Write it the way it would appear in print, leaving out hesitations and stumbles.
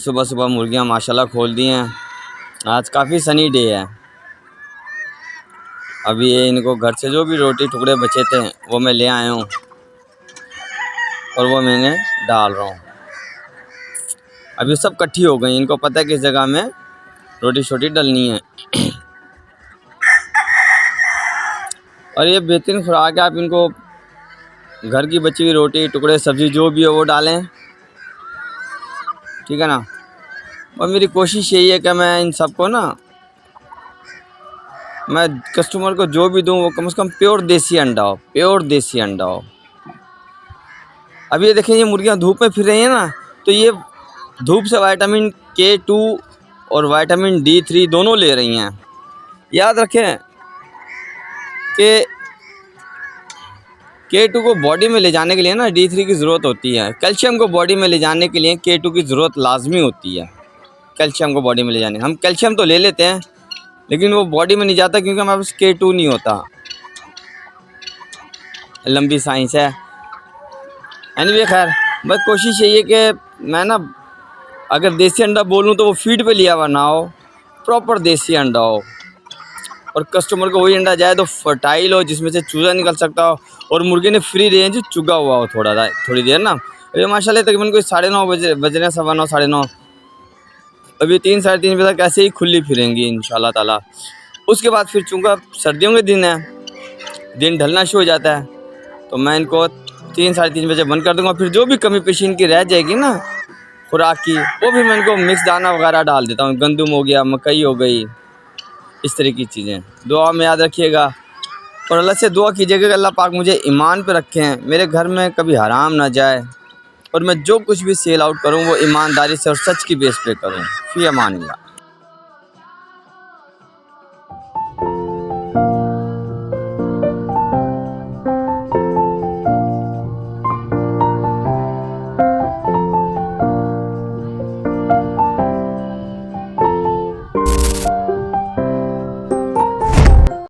सुबह सुबह मुर्गियाँ माशाल्लाह खोल दी हैं। आज काफ़ी सनी डे है। अभी ये इनको घर से जो भी रोटी टुकड़े बचे थे वो मैं ले आया हूँ और वो मैंने डाल रहा हूँ। अभी सब इकट्ठी हो गई, इनको पता है किस जगह में रोटी छोटी डलनी है। और ये बेहतरीन खुराक है, आप इनको घर की बची हुई रोटी टुकड़े सब्ज़ी जो भी हो वो डालें, ठीक है ना। और मेरी कोशिश यही है कि मैं इन सबको ना, मैं कस्टमर को जो भी दूं वो कम से कम प्योर देसी अंडा हो, प्योर देसी अंडा हो। अब ये देखें, ये मुर्गियां धूप में फिर रही हैं ना, तो ये धूप से विटामिन K2 और विटामिन D3 दोनों ले रही हैं। याद रखें कि K2 को बॉडी में ले जाने के लिए ना D3 की ज़रूरत होती है। कैल्शियम को बॉडी में ले जाने के लिए K2 की ज़रूरत लाजमी होती है। कैल्शियम को बॉडी में ले जाने, हम कैल्शियम तो ले लेते हैं लेकिन वो बॉडी में नहीं जाता क्योंकि हमारे पास K2 नहीं होता। लंबी साइंस है। एनीवे खैर, बस कोशिश यही है कि मैं ना अगर देसी अंडा बोलूँ तो वो फीड पे लिया हुआ ना हो, प्रॉपर देसी अंडा हो और कस्टमर को वही अंडा जाए तो फर्टाइल हो, जिसमें से चूज़ा निकल सकता हो और मुर्गे ने फ्री रेंज चुगा हुआ हो थोड़ी देर ना। अभी माशाल्लाह तकरीबन कोई 9:30 बज रहे हैं, 9:15 9:30। अभी 3 साढ़े 3 बजे तक ऐसे ही खुली फिरेंगी इंशाल्लाह ताला। उसके बाद फिर चूँकि सर्दियों के दिन है, दिन ढलना शुरू हो जाता है, तो मैं इनको 3 साढ़े 3 बजे बंद कर दूँगा। फिर जो भी कमी पेशी इनकी रह जाएगी ना खुराक की, वो भी मैं इनको मिक्स दाना वगैरह डाल देता हूँ। गंदम हो गया, मकई हो गई, इस तरह की चीज़ें। दुआ में याद रखिएगा और अल्लाह से दुआ कीजिएगा कि अल्लाह पाक मुझे ईमान पे रखें, मेरे घर में कभी हराम ना जाए और मैं जो कुछ भी सेल आउट करूँ वो ईमानदारी से और सच की बेस पे करूँ। फ़ी अमान अल्लाह।